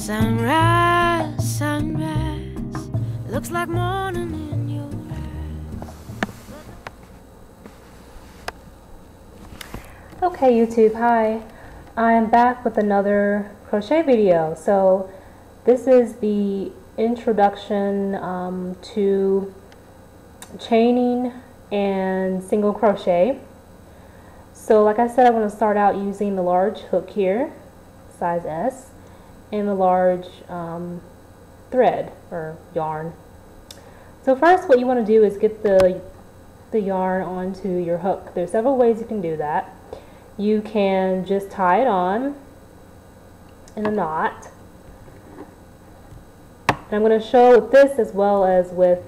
Sunrise, sunrise, looks like morning in your eyes. Okay YouTube, hi. I am back with another crochet video. So this is the introduction to chaining and single crochet. So like I said, I'm going to start out using the large hook here, size S, and the large thread or yarn. So first what you want to do is get the yarn onto your hook. There's several ways you can do that. You can just tie it on in a knot. And I'm going to show with this as well as with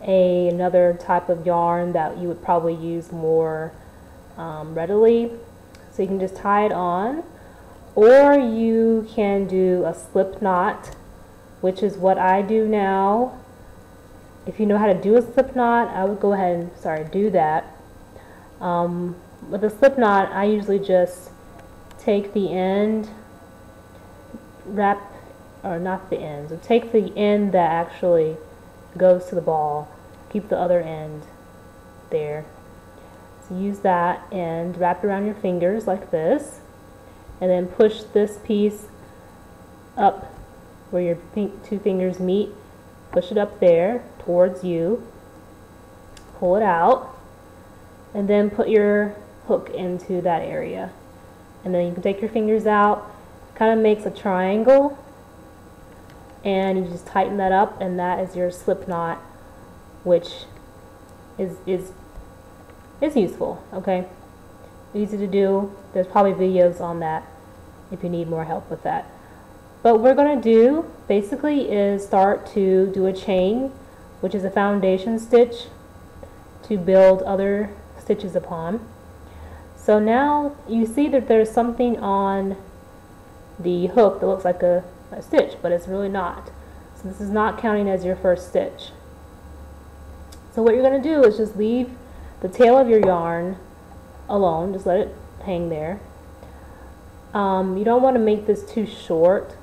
another type of yarn that you would probably use more readily. So you can just tie it on, or you can do a slip knot, which is what I do now. If you know how to do a slip knot, I would go ahead and do that. With a slip knot, I usually just take the end, not the end, so take the end that actually goes to the ball, keep the other end there. So use that end, wrap it around your fingers like this, and then push this piece up where your two fingers meet. Push it up there towards you, pull it out, and then put your hook into that area. And then you can take your fingers out, kind of makes a triangle, and you just tighten that up, and that is your slip knot, which is useful. Okay, easy to do. There's probably videos on that if you need more help with that. But what we're going to do basically is start to do a chain, which is a foundation stitch to build other stitches upon. So now you see that there's something on the hook that looks like a stitch, but it's really not. So this is not counting as your first stitch. So what you're going to do is just leave the tail of your yarn alone, just let it hang there. You don't want to make this too short.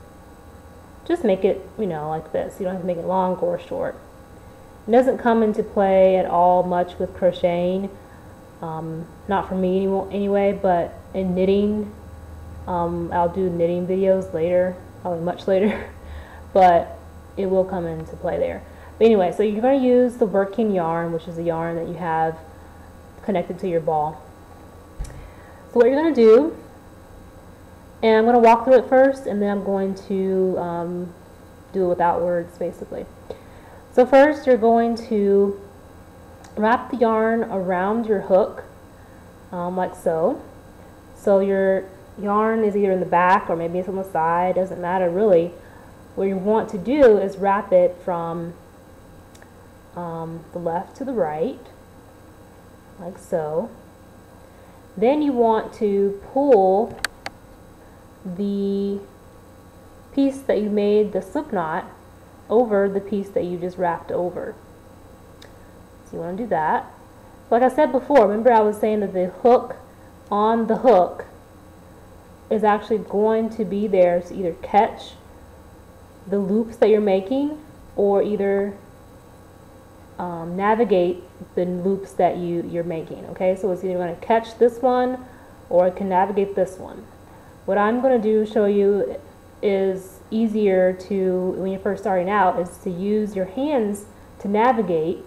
Just make it, like this. You don't have to make it long or short. It doesn't come into play at all much with crocheting. Not for me anyway, but in knitting, I'll do knitting videos later, probably much later, but it will come into play there. But anyway, so you're going to use the working yarn, which is the yarn that you have connected to your ball. So what you're going to do, and I'm going to walk through it first, and then I'm going to do it without words, basically. So first, you're going to wrap the yarn around your hook, like so. So your yarn is either in the back or maybe it's on the side, doesn't matter really. What you want to do is wrap it from the left to the right, like so. Then you want to pull the piece that you made the slip knot over the piece that you just wrapped over. So you want to do that. Like I said before, remember I was saying that the hook on the hook is actually going to be there to either catch the loops that you're making or either navigate the loops that you're making. Okay, so it's either going to catch this one or it can navigate this one. What I'm going to show you is easier to, when you're first starting out, is to use your hands to navigate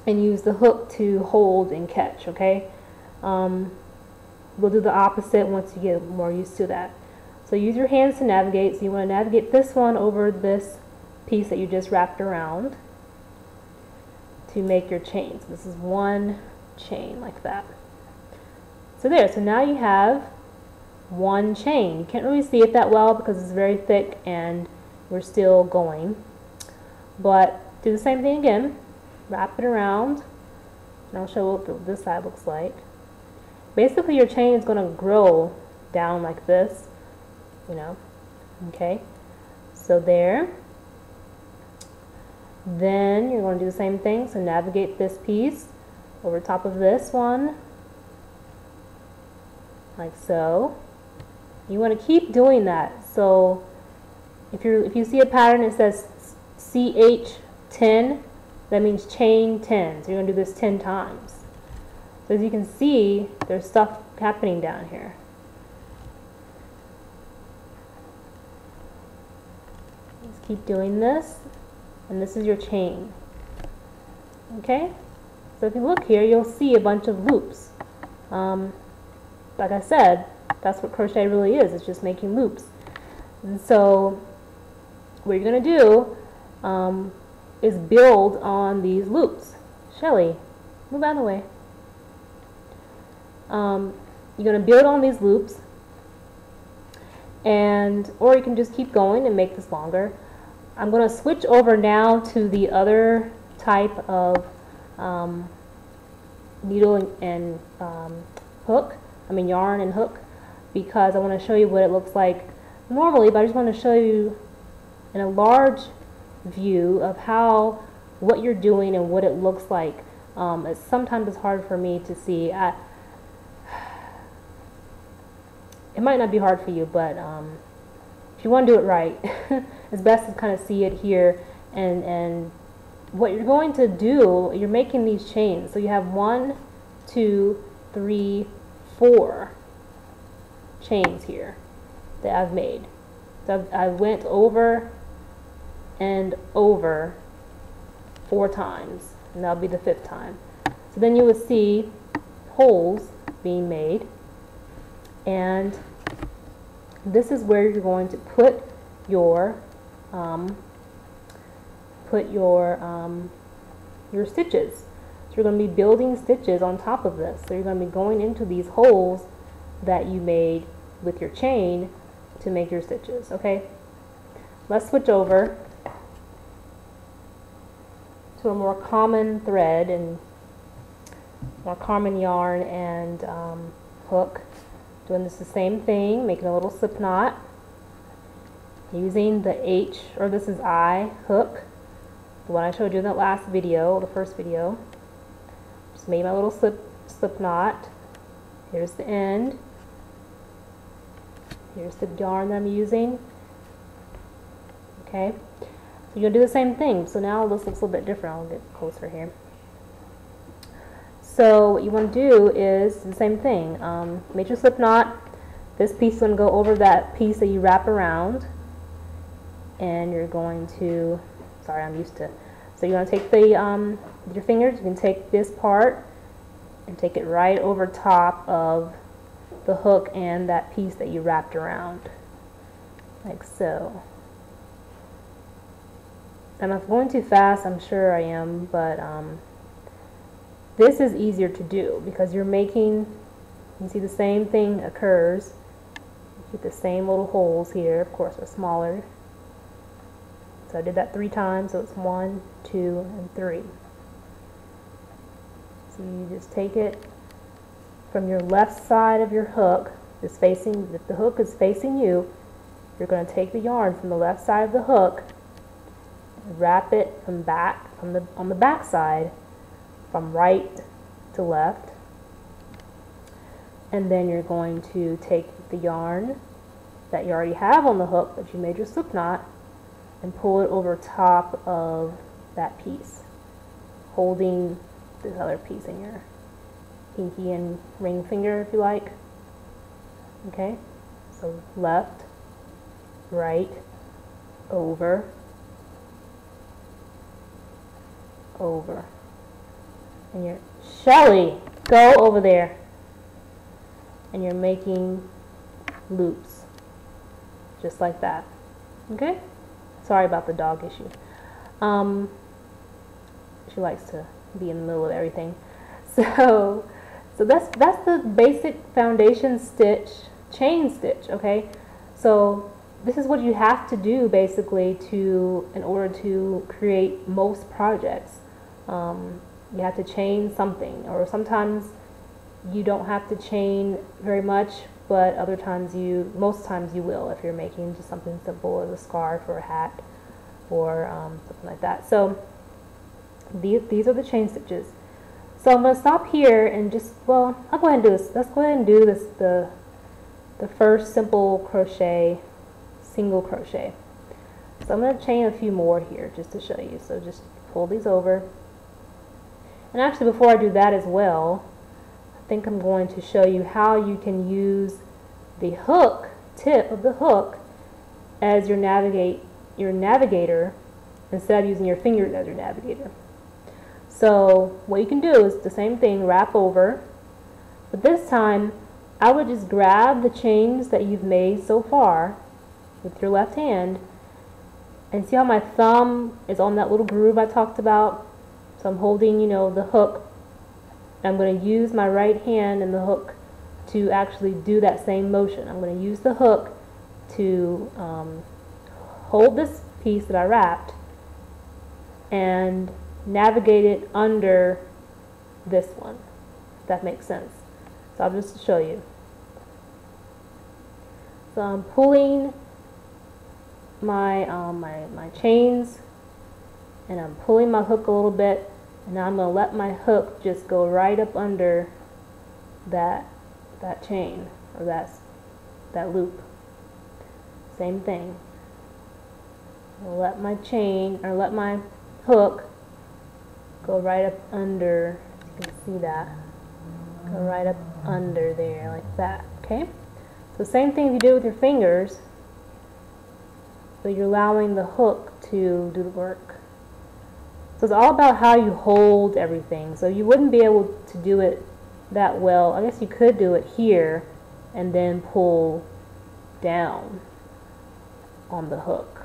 and use the hook to hold and catch. Okay, we'll do the opposite once you get more used to that. So use your hands to navigate. So you want to navigate this one over this piece that you just wrapped around to make your chain. So this is one chain like that. So there, so now you have one chain. You can't really see it that well because it's very thick and we're still going. But do the same thing again. Wrap it around, and I'll show what this side looks like. Basically your chain is going to grow down like this, okay, so there. Then you're going to do the same thing, so navigate this piece over top of this one like so. You want to keep doing that, so if you see a pattern it says CH10, that means chain 10. So you're going to do this 10 times. So as you can see, there's stuff happening down here. Just keep doing this, and this is your chain. Okay? So if you look here, you'll see a bunch of loops. Like I said, that's what crochet really is. It's just making loops. And so what you're going to do is build on these loops. Shelly, move out of the way. You're going to build on these loops, or you can just keep going and make this longer. I'm going to switch over now to the other type of needle and yarn and hook, because I want to show you what it looks like normally, but I just want to show you in a large view of what you're doing and what it looks like. Sometimes it's hard for me to see. It might not be hard for you, but if you want to do it right, it's best to kind of see it here. And what you're going to do, you're making these chains. So you have 1, 2, 3, 4 chains here that I've made. So I went over and over 4 times, and that'll be the 5th time. So then you will see holes being made, and this is where you're going to put your stitches. So you're going to be building stitches on top of this. So you're going to be going into these holes that you made with your chain to make your stitches. Okay, let's switch over to a more common thread and more common yarn and hook. Doing this the same thing, making a little slip knot using the H, or this is I hook, the one I showed you in that last video, the first video. Just made my little slip knot. Here's the end. Here's the yarn that I'm using. Okay, so you're going to do the same thing. So now this looks a little bit different. I'll get closer here. So what you want to do is the same thing. Make your slip knot. This piece is going to go over that piece that you wrap around. And you're going to, sorry, I'm used to. So you're going to take with your fingers, you can take this part and take it right over top of the hook and that piece that you wrapped around, like so. And I'm going too fast, I'm sure I am, but this is easier to do because you're making, you see the same thing occurs. You get the same little holes here, of course they're smaller. So I did that 3 times, so it's 1, 2, and 3. So you just take it from your left side of your hook, is facing, if the hook is facing you, you're going to take the yarn from the left side of the hook, wrap it from back, on the back side, from right to left, and then you're going to take the yarn that you already have on the hook that you made your slip knot and pull it over top of that piece, holding this other piece in your pinky and ring finger if you like. Okay, so left, right, over, over. And you're, Shelly, go over there. And you're making loops, just like that. Okay? Sorry about the dog issue. She likes to be in the middle of everything. So that's the basic foundation stitch, chain stitch. Okay? So this is what you have to do basically in order to create most projects. You have to chain something, or sometimes you don't have to chain very much, but other times most times you will if you're making just something simple as a scarf or a hat or something like that. So these are the chain stitches. So I'm going to stop here and just, well, I'll go ahead and do this. Let's go ahead and do this, the first simple crochet, single crochet. So I'm going to chain a few more here just to show you. So just pull these over. And actually before I do that as well, I think I'm going to show you how you can use the hook, tip of the hook, as your navigator instead of using your fingers as your navigator. So what you can do is the same thing, wrap over, but this time I would just grab the chains that you've made so far with your left hand, and see how my thumb is on that little groove I talked about. So I'm holding, you know, the hook. I'm going to use my right hand and the hook to actually do that same motion. I'm going to use the hook to hold this piece that I wrapped and navigate it under this one, if that makes sense. So I'll just show you. So I'm pulling my my chains, and I'm pulling my hook a little bit, and now I'm going to let my hook just go right up under that chain, or that loop. Same thing. I'll let my chain, or let my hook go right up under, you can see that, go right up under there like that. Okay, so same thing you do with your fingers, but you're allowing the hook to do the work. So it's all about how you hold everything. So you wouldn't be able to do it that well. I guess you could do it here and then pull down on the hook.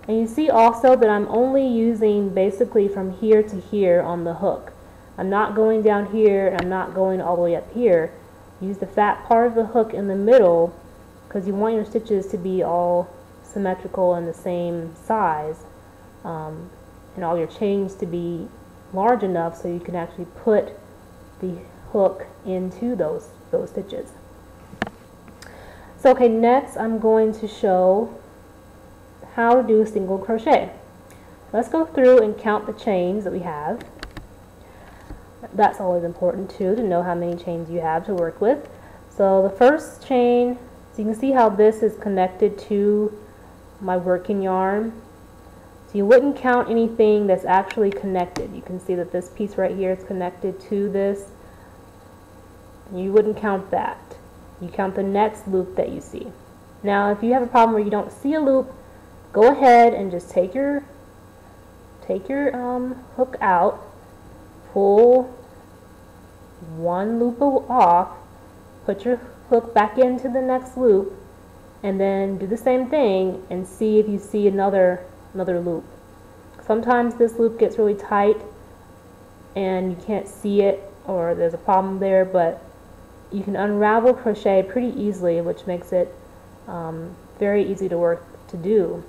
And you see also that I'm only using basically from here to here on the hook. I'm not going down here, and I'm not going all the way up here. Use the fat part of the hook in the middle, because you want your stitches to be all symmetrical and the same size, and all your chains to be large enough so you can actually put the hook into those stitches. So okay, next I'm going to show how to do single crochet. Let's go through and count the chains that we have. That's always important too, to know how many chains you have to work with. So the first chain, so you can see how this is connected to my working yarn. So you wouldn't count anything that's actually connected. You can see that this piece right here is connected to this. You wouldn't count that. You count the next loop that you see. Now if you have a problem where you don't see a loop, go ahead and just take your hook out, pull one loop off, put your hook back into the next loop, and then do the same thing and see if you see another loop. Sometimes this loop gets really tight and you can't see it, or there's a problem there, but you can unravel crochet pretty easily, which makes it very easy to do.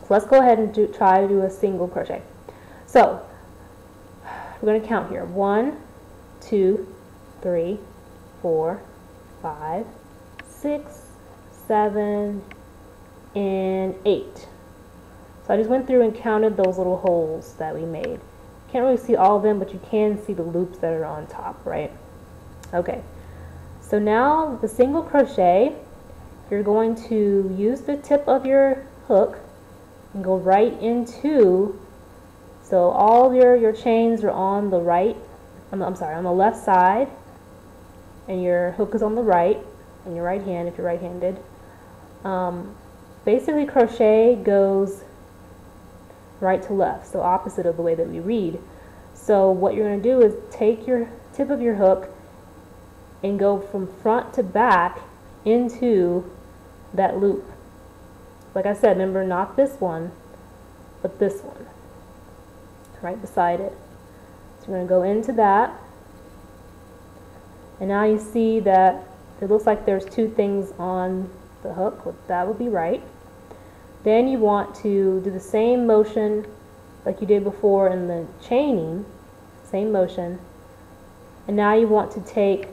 So let's go ahead and try to do a single crochet. So we're going to count here. 1, 2, 3, 4, 5, 6, 7, and 8. So I just went through and counted those little holes that we made. Can't really see all of them, but you can see the loops that are on top, right? Okay, so now with the single crochet, you're going to use the tip of your hook and go right into, so all your chains are on the right, I'm sorry, on the left side, and your hook is on the right, in your right hand if you're right-handed. Basically crochet goes right to left, so opposite of the way that we read. So what you're going to do is take your tip of your hook and go from front to back into that loop. Like I said, remember, not this one, but this one, right beside it. So we're going to go into that, and now you see that it looks like there's two things on the hook. That would be right. Then you want to do the same motion like you did before in the chaining, same motion, and now you want to take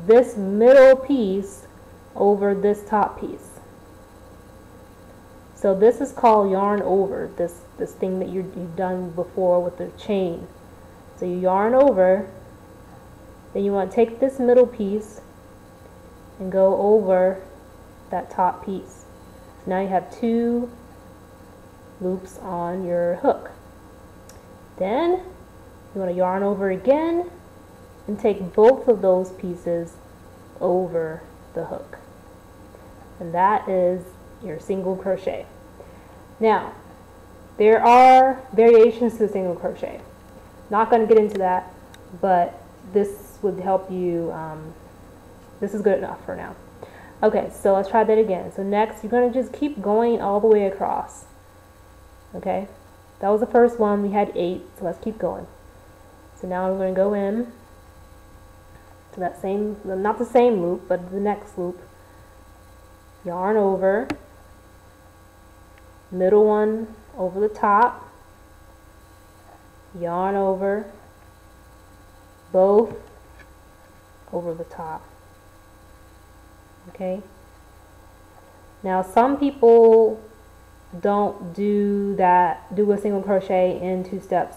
this middle piece over this top piece. So this is called yarn over, this thing that you've done before with the chain. So you yarn over, then you want to take this middle piece and go over that top piece. So now you have 2 loops on your hook. Then you want to yarn over again and take both of those pieces over the hook. And that is your single crochet. Now, there are variations to the single crochet. Not going to get into that, but this would help you. This is good enough for now. Okay, so let's try that again. So next, you're going to just keep going all the way across. Okay, that was the first one. We had 8, so let's keep going. So now we're going to go in to that same, not the same loop, but the next loop. Yarn over, middle one over the top, yarn over, both over the top. Okay, now some people don't do that, do a single crochet in 2 steps.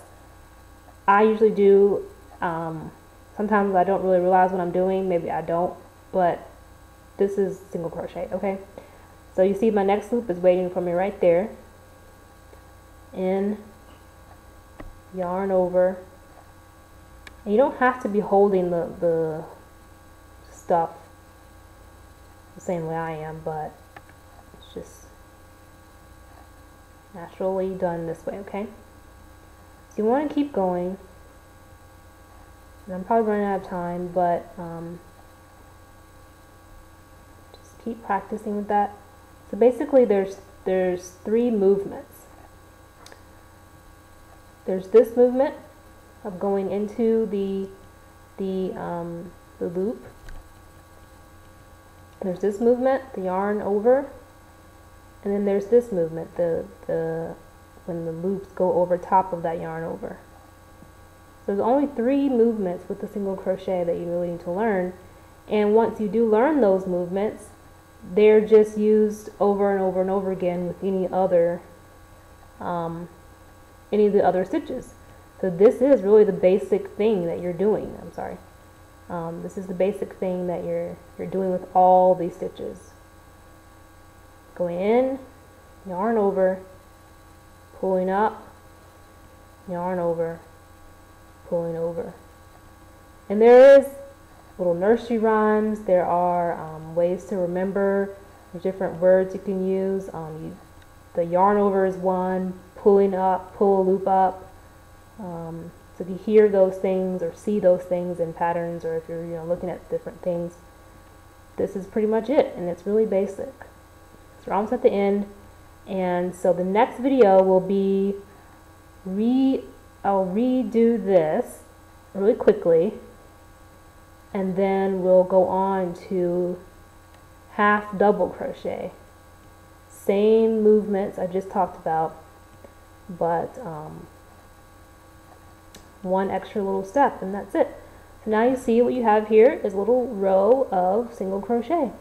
I usually do. Sometimes I don't really realize what I'm doing, maybe I don't, but this is single crochet. Okay, so you see my next loop is waiting for me right there. In, yarn over, and you don't have to be holding the stuff the same way I am, but it's just naturally done this way. Okay, so you want to keep going, and I'm probably running out of time, but just keep practicing with that. So basically there's 3 movements. There's this movement of going into the loop. There's this movement, the yarn over, and then there's this movement, when the loops go over top of that yarn over. So there's only 3 movements with the single crochet that you really need to learn, and once you do learn those movements, they're just used over and over and over again with any of the other stitches. So this is really the basic thing that you're doing. I'm sorry. This is the basic thing that you're doing with all these stitches. Going in, yarn over, pulling up, yarn over, pulling over. And there is little nursery rhymes. There are ways to remember. There's different words you can use. The yarn over is one, pulling up, pull a loop up. So if you hear those things or see those things in patterns, or if you're looking at different things, this is pretty much it, and it's really basic. So we're almost at the end, and so the next video will be I'll redo this really quickly, and then we'll go on to half double crochet. Same movements I just talked about, but one extra little step, and that's it. So now you see what you have here is a little row of single crochet.